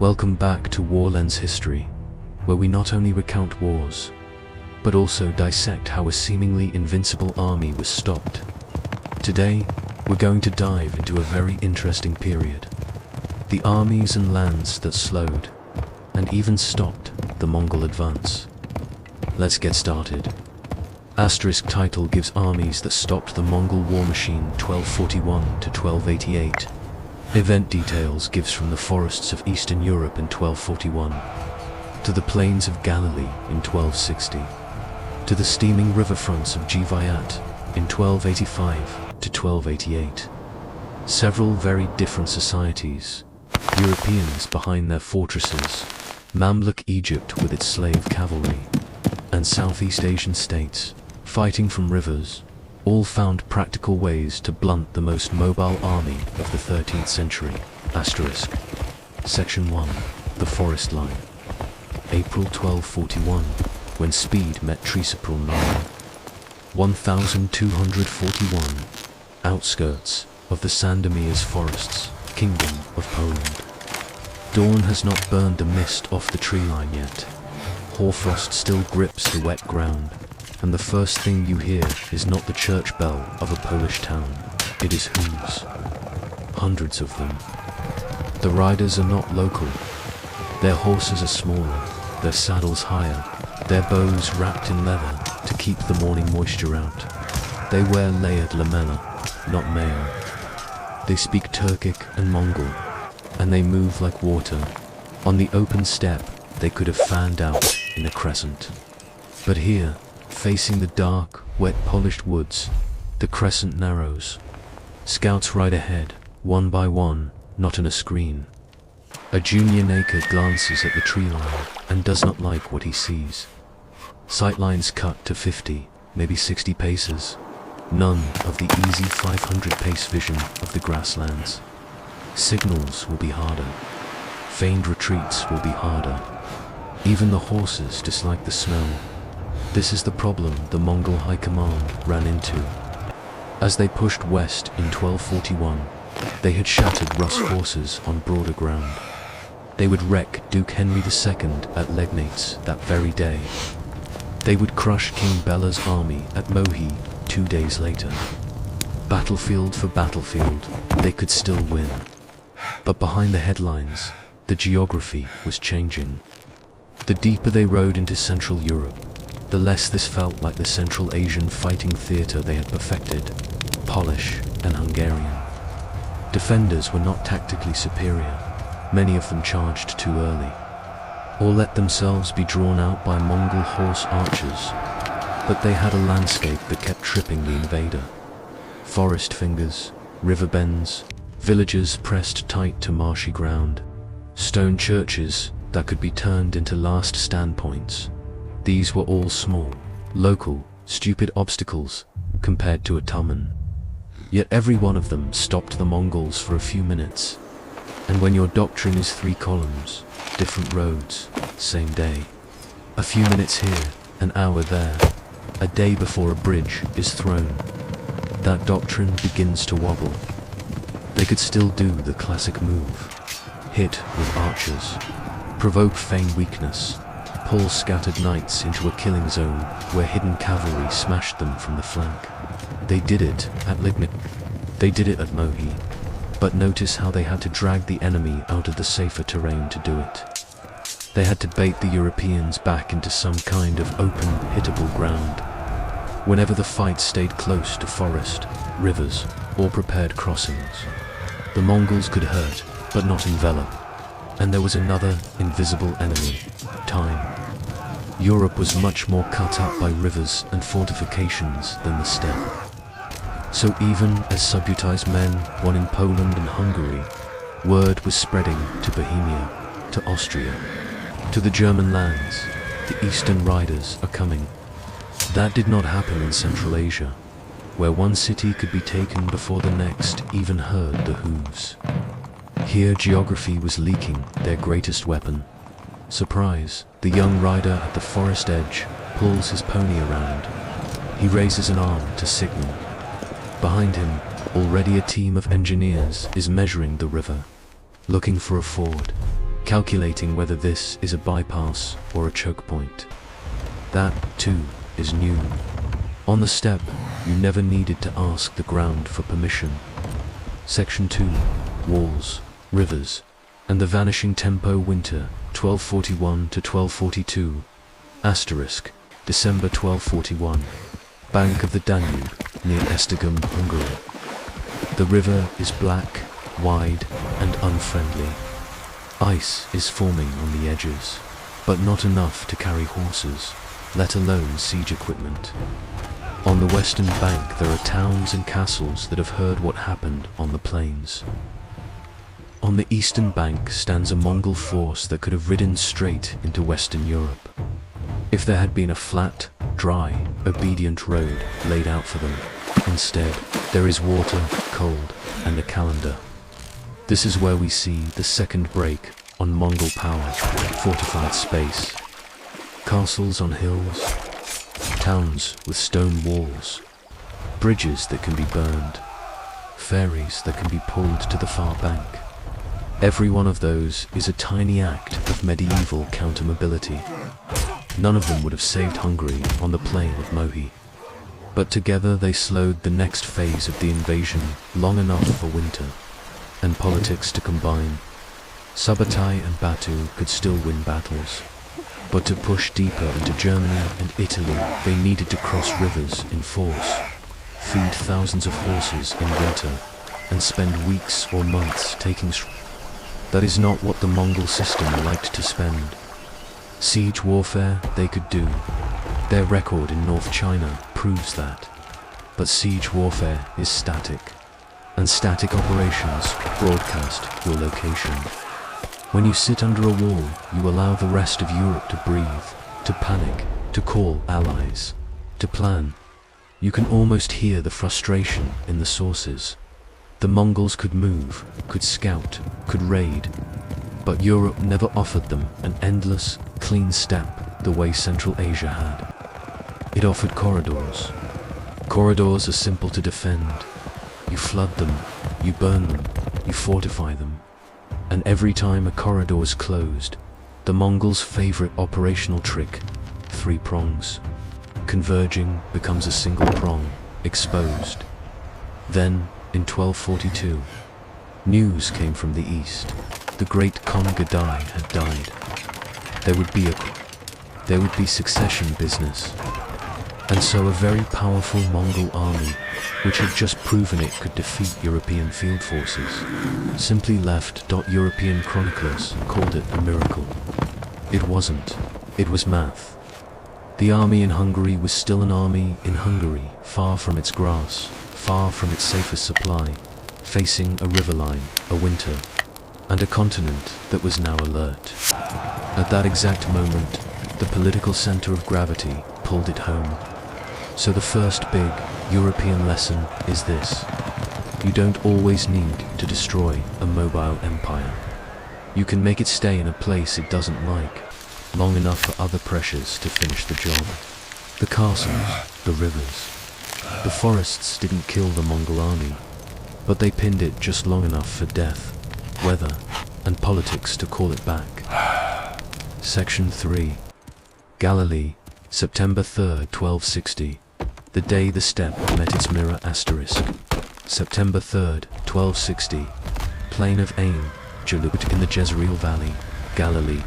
Welcome back to Warlens History, where we not only recount wars, but also dissect how a seemingly invincible army was stopped. Today, we're going to dive into a very interesting period. The armies and lands that slowed, and even stopped, the Mongol advance. Let's get started. Asterisk title gives armies that stopped the Mongol war machine 1241 to 1288. Event details gives from the forests of Eastern Europe in 1241, to the plains of Galilee in 1260, to the steaming riverfronts of Dai Viet in 1285 to 1288. Several very different societies, Europeans behind their fortresses, Mamluk Egypt with its slave cavalry, and Southeast Asian states, fighting from rivers, all found practical ways to blunt the most mobile army of the 13th century. Asterisk. Section 1. The Forest Line. April 1241, when speed met Tricepril 9. 1241. Outskirts of the Sandomierz forests, Kingdom of Poland. Dawn has not burned the mist off the tree line yet. Hoarfrost still grips the wet ground, and the first thing you hear is not the church bell of a Polish town, it is hooves. Hundreds of them. The riders are not local. Their horses are smaller, their saddles higher, their bows wrapped in leather to keep the morning moisture out. They wear layered lamella, not mail. They speak Turkic and Mongol, and they move like water. On the open steppe, they could have fanned out in a crescent. But here, facing the dark, wet polished woods, the crescent narrows. Scouts ride ahead, one by one, not in a screen. A junior naked glances at the tree line and does not like what he sees. Sightlines cut to 50, maybe 60 paces. None of the easy 500-pace vision of the grasslands. Signals will be harder. Feigned retreats will be harder. Even the horses dislike the smell. This is the problem the Mongol High Command ran into. As they pushed west in 1241, they had shattered Rus forces on broader ground. They would wreck Duke Henry II at Legnica that very day. They would crush King Bela's army at Mohi 2 days later. Battlefield for battlefield, they could still win. But behind the headlines, the geography was changing. The deeper they rode into Central Europe, the less this felt like the Central Asian fighting theatre they had perfected, Polish and Hungarian. Defenders were not tactically superior. Many of them charged too early, or let themselves be drawn out by Mongol horse archers. But they had a landscape that kept tripping the invader. Forest fingers, river bends, villages pressed tight to marshy ground, stone churches that could be turned into last standpoints. These were all small, local, stupid obstacles compared to a Tumen. Yet every one of them stopped the Mongols for a few minutes. And when your doctrine is 3 columns, different roads, same day, a few minutes here, an hour there, a day before a bridge is thrown, that doctrine begins to wobble. They could still do the classic move, hit with archers, provoke feigned weakness, pull scattered knights into a killing zone where hidden cavalry smashed them from the flank. They did it at Legnica. They did it at Mohi. But notice how they had to drag the enemy out of the safer terrain to do it. They had to bait the Europeans back into some kind of open, hittable ground. Whenever the fight stayed close to forest, rivers, or prepared crossings, the Mongols could hurt, but not envelop. And there was another invisible enemy, time. Europe was much more cut up by rivers and fortifications than the steppe. So even as subutized men won in Poland and Hungary, word was spreading to Bohemia, to Austria, to the German lands. The Eastern riders are coming. That did not happen in Central Asia, where one city could be taken before the next even heard the hooves. Here geography was leaking their greatest weapon. Surprise, the young rider at the forest edge pulls his pony around. He raises an arm to signal. Behind him, already a team of engineers is measuring the river, looking for a ford. calculating whether this is a bypass or a choke point. That, too, is new. On the steppe, you never needed to ask the ground for permission. Section 2. Walls, rivers, and the vanishing tempo winter, 1241 to 1242. Asterisk, December 1241. Bank of the Danube, near Esztergom, Hungary. The river is black, wide, and unfriendly. Ice is forming on the edges, but not enough to carry horses, let alone siege equipment. On the western bank there are towns and castles that have heard what happened on the plains. On the eastern bank stands a Mongol force that could have ridden straight into Western Europe, if there had been a flat, dry, obedient road laid out for them. Instead, there is water, cold, and a calendar. This is where we see the second break on Mongol power, fortified space. Castles on hills, towns with stone walls, bridges that can be burned, ferries that can be pulled to the far bank. Every one of those is a tiny act of medieval counter-mobility. None of them would have saved Hungary on the plain of Mohi. But together they slowed the next phase of the invasion long enough for winter and politics to combine. Subotai and Batu could still win battles, but to push deeper into Germany and Italy they needed to cross rivers in force, feed thousands of horses in winter, and spend weeks or months taking. That is not what the Mongol system liked to spend. Siege warfare they could do. Their record in North China proves that. But siege warfare is static, and static operations broadcast your location. When you sit under a wall, you allow the rest of Europe to breathe, to panic, to call allies, to plan. You can almost hear the frustration in the sources. The Mongols could move, could scout, could raid, but Europe never offered them an endless, clean steppe the way Central Asia had. It offered corridors. Corridors are simple to defend. You flood them, you burn them, you fortify them. And every time a corridor is closed, the Mongols' favorite operational trick, 3 prongs, converging becomes a single prong, exposed. Then, in 1242, news came from the east. The great Khan Dai had died. There would be succession business. And so a very powerful Mongol army, which had just proven it could defeat European field forces, simply left. European chroniclers called it a miracle. It wasn't. It was math. The army in Hungary was still an army in Hungary, far from its grass, far from its safest supply, facing a riverline, a winter, and a continent that was now alert. At that exact moment, the political center of gravity pulled it home. So the first big European lesson is this: you don't always need to destroy a mobile empire. You can make it stay in a place it doesn't like, long enough for other pressures to finish the job. The castles, the rivers, the forests didn't kill the Mongol army, but they pinned it just long enough for death, weather, and politics to call it back. Section 3. Galilee, September 3rd, 1260. The day the steppe met its mirror. Asterisk. September 3rd, 1260. Plain of Ayn Jalut in the Jezreel Valley, Galilee.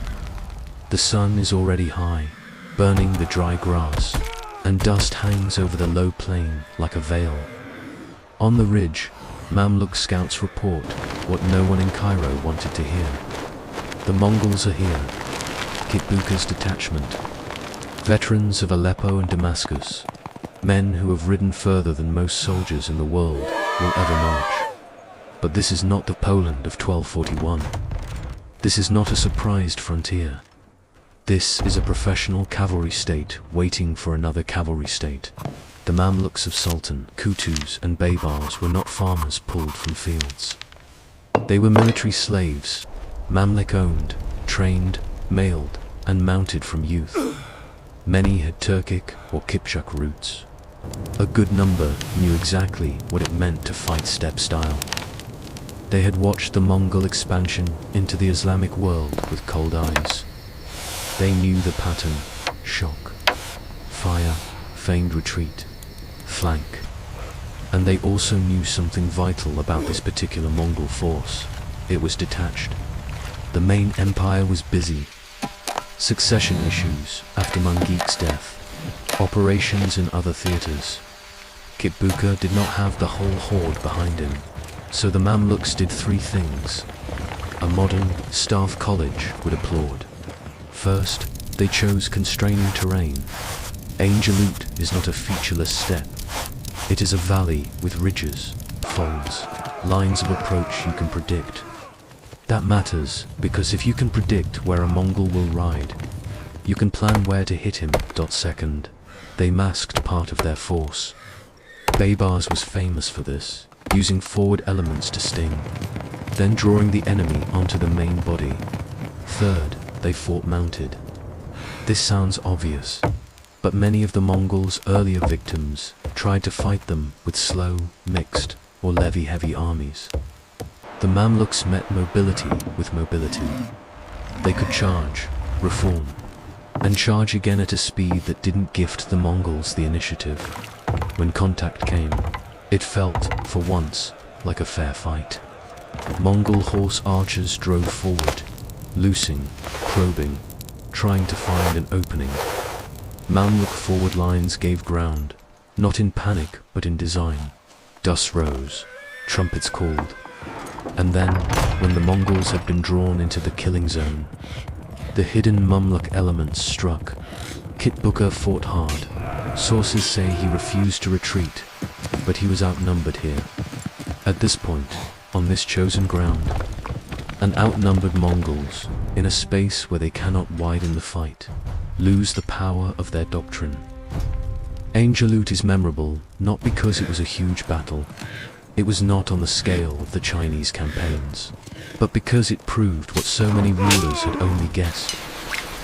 The sun is already high, burning the dry grass, and dust hangs over the low plain like a veil. On the ridge, Mamluk scouts report what no one in Cairo wanted to hear. The Mongols are here. Kitbuka's detachment. Veterans of Aleppo and Damascus. Men who have ridden further than most soldiers in the world will ever march. But this is not the Poland of 1241. This is not a surprised frontier. This is a professional cavalry state waiting for another cavalry state. The Mamluks of Sultan, Kutus and Baybars were not farmers pulled from fields. They were military slaves, Mamluk-owned, trained, mailed, and mounted from youth. Many had Turkic or Kipchak roots. A good number knew exactly what it meant to fight steppe style. They had watched the Mongol expansion into the Islamic world with cold eyes. They knew the pattern: shock, fire, feigned retreat, flank. And they also knew something vital about this particular Mongol force. It was detached. The main empire was busy. Succession issues after Mangek's death, operations in other theaters. Kitbuka did not have the whole horde behind him, so the Mamluks did three things a modern staff college would applaud. First, they chose constraining terrain. Ayn Jalut is not a featureless steppe. It is a valley with ridges, folds, lines of approach you can predict. That matters because if you can predict where a Mongol will ride, you can plan where to hit him. Second, they masked part of their force. Baybars was famous for this, using forward elements to sting, then drawing the enemy onto the main body. Third, they fought mounted. This sounds obvious, but many of the Mongols' earlier victims tried to fight them with slow, mixed, or levy-heavy armies. The Mamluks met mobility with mobility. They could charge, reform, and charge again at a speed that didn't gift the Mongols the initiative. When contact came, it felt, for once, like a fair fight. Mongol horse archers drove forward, loosing, probing, trying to find an opening. Mamluk forward lines gave ground, not in panic but in design. Dust rose, trumpets called. And then, when the Mongols had been drawn into the killing zone, the hidden Mamluk elements struck. Kitbuka fought hard. Sources say he refused to retreat, but he was outnumbered here. At this point, on this chosen ground, and outnumbered Mongols, in a space where they cannot widen the fight, lose the power of their doctrine. Ayn Jalut is memorable not because it was a huge battle. It was not on the scale of the Chinese campaigns, but because it proved what so many rulers had only guessed.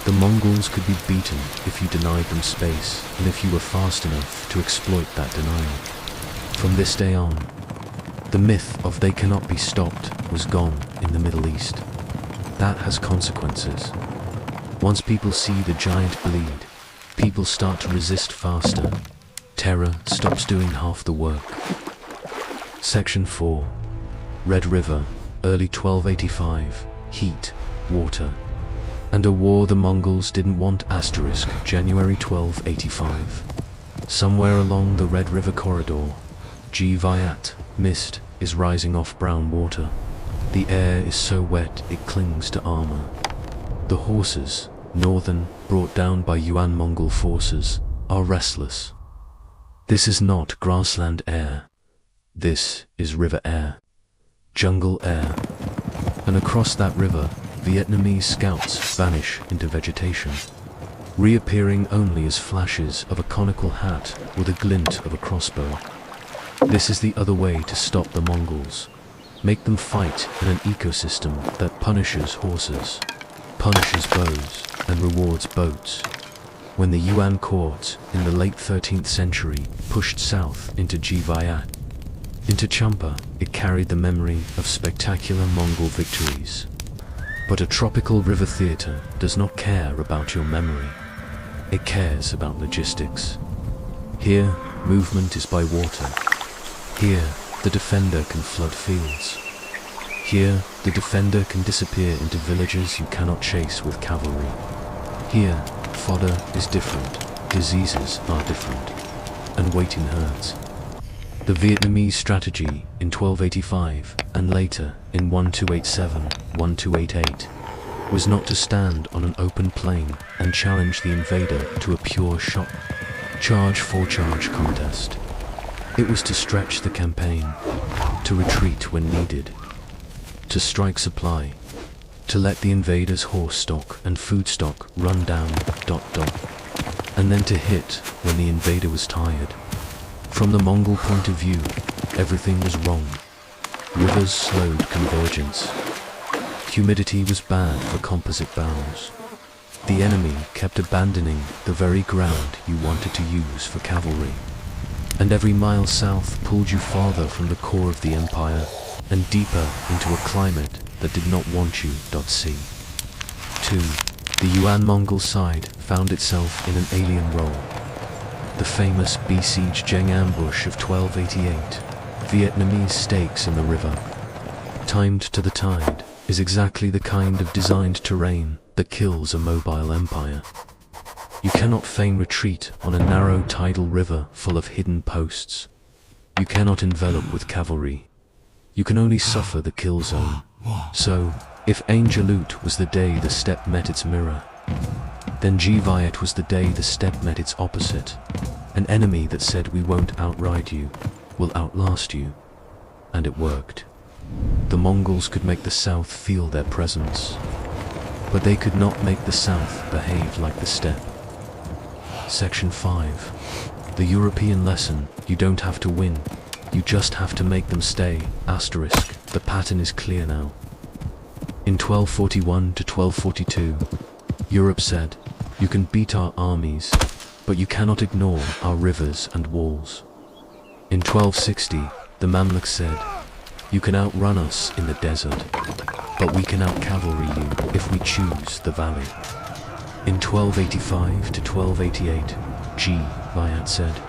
The Mongols could be beaten if you denied them space and if you were fast enough to exploit that denial. From this day on, the myth of they cannot be stopped was gone in the Middle East. That has consequences. Once people see the giant bleed, people start to resist faster. Terror stops doing half the work. Section 4. Red River, early 1285, heat, water, and a war the Mongols didn't want. January 1285. Somewhere along the Red River corridor, Dai Viet, mist, is rising off brown water. The air is so wet it clings to armor. The horses, northern, brought down by Yuan Mongol forces, are restless. This is not grassland air. This is river air, jungle air, and across that river, Vietnamese scouts vanish into vegetation, reappearing only as flashes of a conical hat with a glint of a crossbow. This is the other way to stop the Mongols. Make them fight in an ecosystem that punishes horses, punishes bows, and rewards boats. When the Yuan court in the late 13th century pushed south into Dai Viet, into Champa, it carried the memory of spectacular Mongol victories. But a tropical river theater does not care about your memory. It cares about logistics. Here, movement is by water. Here, the defender can flood fields. Here, the defender can disappear into villages you cannot chase with cavalry. Here, fodder is different, diseases are different, and waiting herds. The Vietnamese strategy in 1285 and later in 1287, 1288 was not to stand on an open plain and challenge the invader to a pure shot, charge-for-charge contest. It was to stretch the campaign, to retreat when needed, to strike supply, to let the invader's horse stock and food stock run down, and then to hit when the invader was tired. From the Mongol point of view, everything was wrong. Rivers slowed convergence. Humidity was bad for composite bows. The enemy kept abandoning the very ground you wanted to use for cavalry. And every mile south pulled you farther from the core of the empire. and deeper into a climate that did not want you. See. 2. The Yuan Mongol side found itself in an alien role. The famous besieged Zheng ambush of 1288, Vietnamese stakes in the river, timed to the tide, is exactly the kind of designed terrain that kills a mobile empire. You cannot feign retreat on a narrow tidal river full of hidden posts. You cannot envelop with cavalry. You can only suffer the kill zone. So, if Ayn Jalut was the day the steppe met its mirror, then Dai Viet was the day the steppe met its opposite. An enemy that said, "We won't outride you, we'll outlast you." And it worked. The Mongols could make the south feel their presence, but they could not make the south behave like the steppe. Section 5. The European lesson: you don't have to win, you just have to make them stay. Asterisk. The pattern is clear now. In 1241 to 1242, Europe said, "You can beat our armies, but you cannot ignore our rivers and walls." In 1260, the Mamluk said, "You can outrun us in the desert, but we can out-cavalry you if we choose the valley." In 1285 to 1288, Dai Viet said,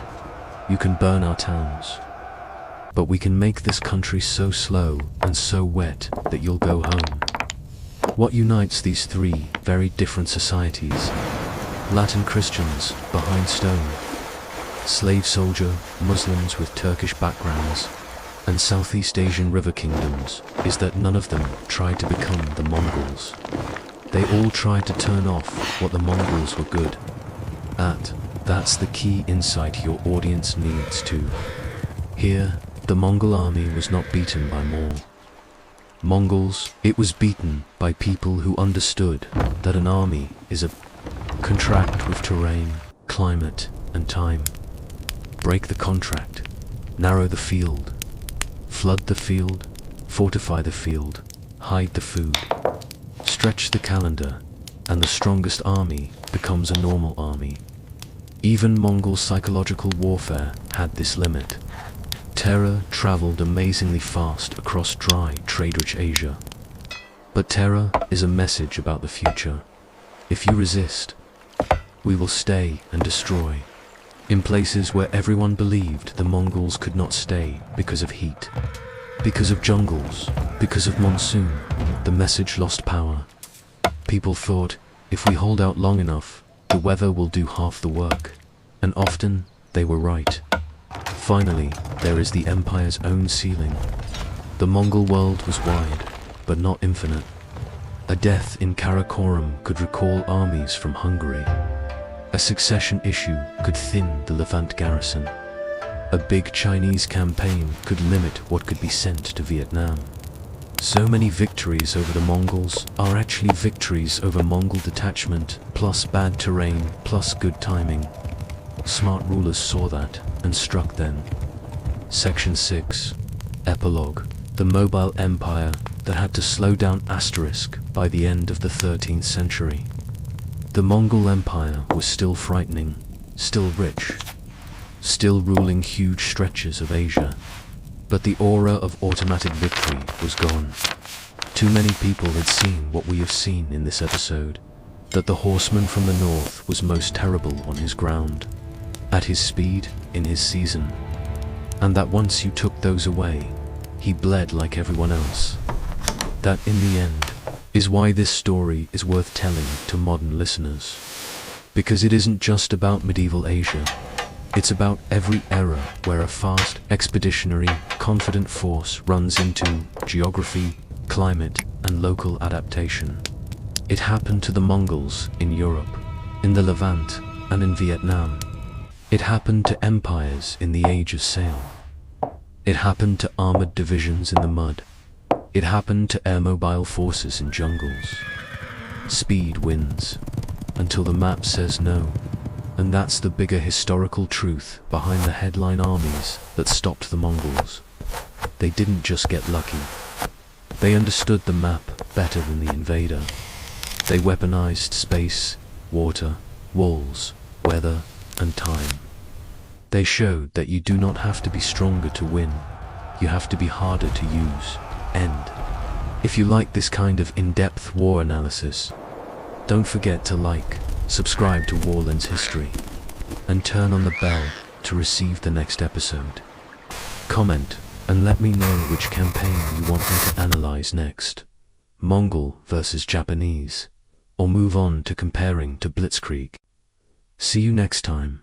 "You can burn our towns, but we can make this country so slow and so wet that you'll go home." What unites these three very different societies? Latin Christians behind stone, slave soldier Muslims with Turkish backgrounds, and Southeast Asian river kingdoms, is that none of them tried to become the Mongols. They all tried to turn off what the Mongols were good at. That's the key insight your audience needs to. Here, the Mongol army was not beaten by more Mongols, it was beaten by people who understood that an army is a contract with terrain, climate, and time. Break the contract, narrow the field, flood the field, fortify the field, hide the food, stretch the calendar, and the strongest army becomes a normal army. Even Mongol psychological warfare had this limit. Terror traveled amazingly fast across dry, trade-rich Asia. But terror is a message about the future. If you resist, we will stay and destroy. In places where everyone believed the Mongols could not stay because of heat, because of jungles, because of monsoon, the message lost power. People thought, if we hold out long enough, the weather will do half the work. And often, they were right. Finally, there is the empire's own ceiling. The Mongol world was wide, but not infinite. A death in Karakoram could recall armies from Hungary. A succession issue could thin the Levant garrison. A big Chinese campaign could limit what could be sent to Vietnam. So many victories over the Mongols are actually victories over Mongol detachment, plus bad terrain, plus good timing. Smart rulers saw that and struck then. Section 6. Epilogue. The mobile empire that had to slow down asterisk by the end of the 13th century. The Mongol Empire was still frightening, still rich, still ruling huge stretches of Asia. But the aura of automatic victory was gone. Too many people had seen what we have seen in this episode, that the horseman from the north was most terrible on his ground, at his speed, in his season, and that once you took those away, he bled like everyone else. That in the end is why this story is worth telling to modern listeners. Because it isn't just about medieval Asia, it's about every era where a fast, expeditionary, confident force runs into geography, climate, and local adaptation. It happened to the Mongols in Europe, in the Levant, and in Vietnam. It happened to empires in the Age of Sail. It happened to armored divisions in the mud. It happened to air-mobile forces in jungles. Speed wins, until the map says no. And that's the bigger historical truth behind the headline armies that stopped the Mongols. They didn't just get lucky. They understood the map better than the invader. They weaponized space, water, walls, weather, and time. They showed that you do not have to be stronger to win. You have to be harder to use. end. If you like this kind of in-depth war analysis, don't forget to like, subscribe to Warland's History, and turn on the bell to receive the next episode. Comment and let me know which campaign you want me to analyze next. Mongol versus Japanese, or move on to comparing to Blitzkrieg. See you next time.